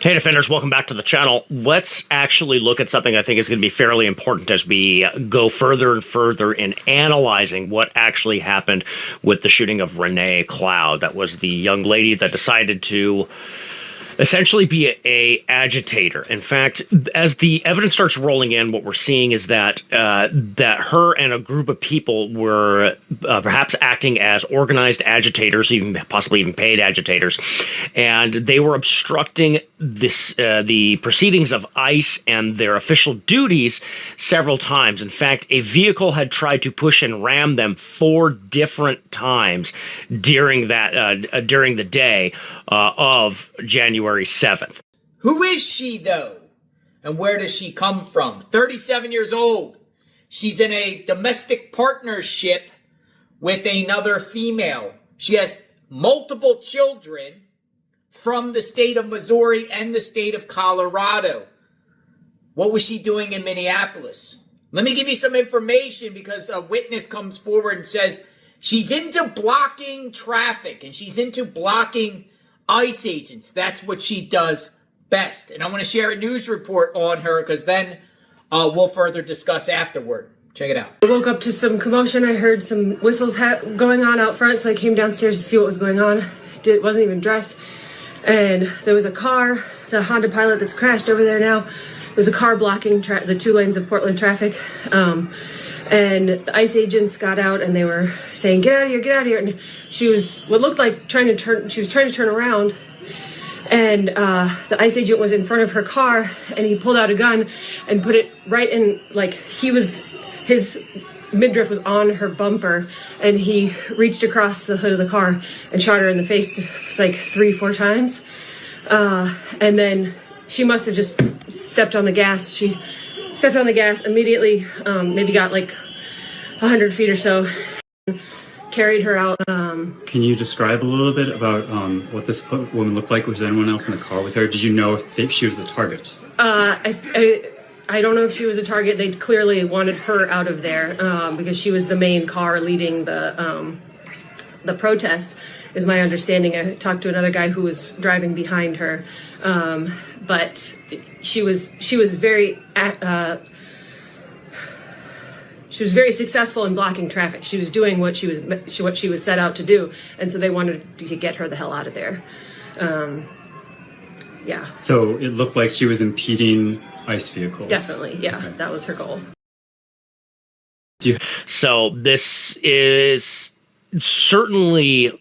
Hey Defenders, welcome back to the channel. Let's actually look at something I think is going to be fairly important as we go further and further in analyzing what actually happened with the shooting of Renee Cloud. That was the young lady that decided to essentially be a agitator. In fact, as the evidence starts rolling in, what we're seeing is that that her and a group of people were perhaps acting as organized agitators, even possibly even paid agitators, and they were obstructing the proceedings of ICE and their official duties several times. In fact, a vehicle had tried to push and ram them 4 different times during the day of January 7th. Who is she, though? And where does she come from? 37 years old. She's in a domestic partnership with another female. She has multiple children from the state of Missouri and the state of Colorado. What was she doing in Minneapolis? Let me give you some information, because a witness comes forward and says she's into blocking traffic and she's into blocking ICE agents. That's what she does best. And I want to share a news report on her, because then we'll further discuss afterward. Check it out. I woke up to some commotion. I heard some whistles going on out front, so I came downstairs to see what was going on. Wasn't even dressed. And there was a car, the Honda Pilot that's crashed over there now. There was a car blocking the 2 lanes of Portland traffic. And the ICE agents got out and they were saying, "Get out of here, get out of here." And she was what looked like trying to turn around. And the ICE agent was in front of her car, and he pulled out a gun and put it right in, his midriff was on her bumper, and he reached across the hood of the car and shot her in the face, like 3-4 times. And then she must have just stepped on the gas. She stepped on the gas immediately, maybe got like 100 feet or so, carried her out. Can you describe a little bit about what this woman looked like? Was there anyone else in the car with her? Did you know if she was the target? I don't know if she was a target. They clearly wanted her out of there because she was the main car leading the protest, is my understanding. I talked to another guy who was driving behind her, but she was very successful in blocking traffic. She was doing what she was set out to do, and so they wanted to get her the hell out of there. Yeah. So it looked like she was impeding ICE vehicles. Definitely, yeah. Okay. That was her goal. So this is certainly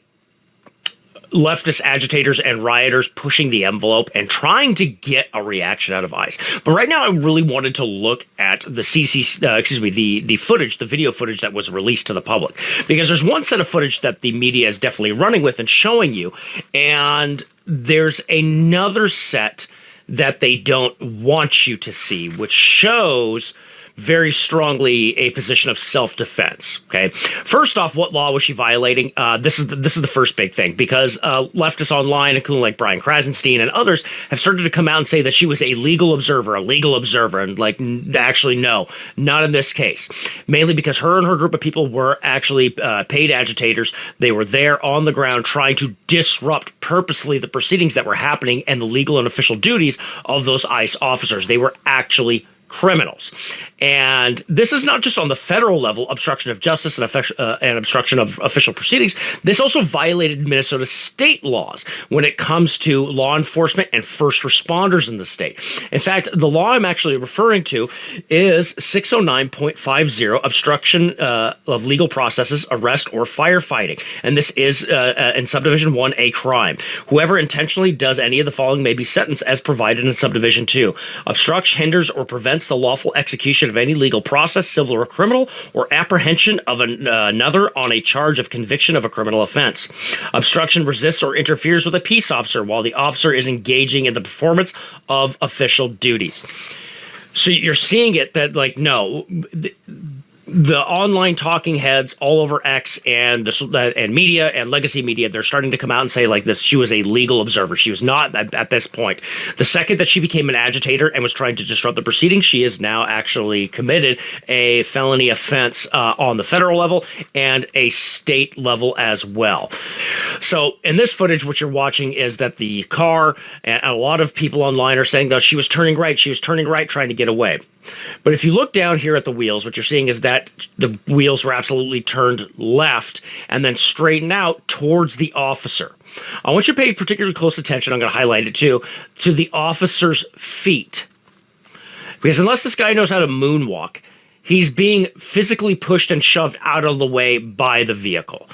leftist agitators and rioters pushing the envelope and trying to get a reaction out of ICE. But right now, I really wanted to look at the the footage, the video footage that was released to the public, because there's one set of footage that the media is definitely running with and showing you, and there's another set that they don't want you to see, which shows very strongly a position of self-defense. Okay, first off, what law was she violating? This is the first big thing, because leftists online, including like Brian Krasenstein and others, have started to come out and say that she was a legal observer, and like, actually, no, not in this case. Mainly because her and her group of people were actually paid agitators. They were there on the ground trying to disrupt purposely the proceedings that were happening and the legal and official duties of those ICE officers. They were actually criminals. And this is not just on the federal level, obstruction of justice and obstruction of official proceedings. This also violated Minnesota state laws when it comes to law enforcement and first responders in the state. In fact, the law I'm actually referring to is 609.50, obstruction of legal processes, arrest, or firefighting. And this is, in Subdivision 1, a crime. Whoever intentionally does any of the following may be sentenced as provided in Subdivision 2. Obstructs, hinders, or prevents the lawful execution of any legal process, civil or criminal, or apprehension of another on a charge of conviction of a criminal offense. Obstruction resists or interferes with a peace officer while the officer is engaging in the performance of official duties. So you're seeing it that, like, no, the online talking heads all over X and media and legacy media, they're starting to come out and say like this, she was a legal observer. She was not at this point. The second that she became an agitator and was trying to disrupt the proceedings, she is now actually committed a felony offense on the federal level and a state level as well. So in this footage, what you're watching is that the car, and a lot of people online are saying that she was turning right, trying to get away. But if you look down here at the wheels, what you're seeing is that the wheels were absolutely turned left and then straightened out towards the officer. I want you to pay particularly close attention, I'm going to highlight it too, to the officer's feet. Because unless this guy knows how to moonwalk, he's being physically pushed and shoved out of the way by the vehicle.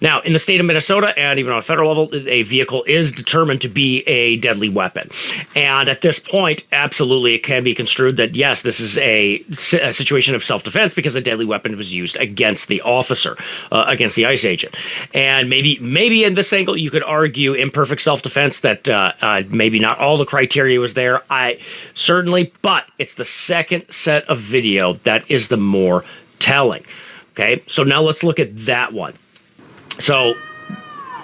Now, in the state of Minnesota, and even on a federal level, a vehicle is determined to be a deadly weapon. And at this point, absolutely, it can be construed that, yes, this is a situation of self-defense because a deadly weapon was used against the officer, against the ICE agent. And maybe in this angle, you could argue imperfect self-defense, that maybe not all the criteria was there. But it's the second set of video that is the more telling. Okay, so now let's look at that one. So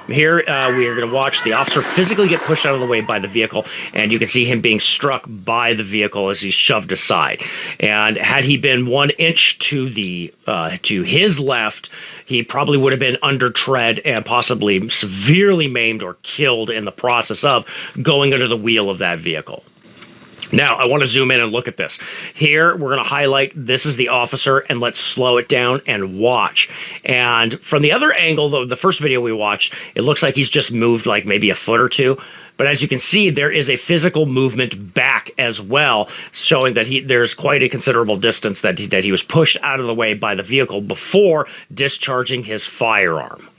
here we are going to watch the officer physically get pushed out of the way by the vehicle, and you can see him being struck by the vehicle as he's shoved aside. And had he been 1 inch to his left, he probably would have been under tread and possibly severely maimed or killed in the process of going under the wheel of that vehicle. Now, I want to zoom in and look at this. Here, we're going to highlight this is the officer, and let's slow it down and watch. And from the other angle, though, the first video we watched, it looks like he's just moved like maybe a foot or two. But as you can see, there is a physical movement back as well, showing that there's quite a considerable distance that he was pushed out of the way by the vehicle before discharging his firearm.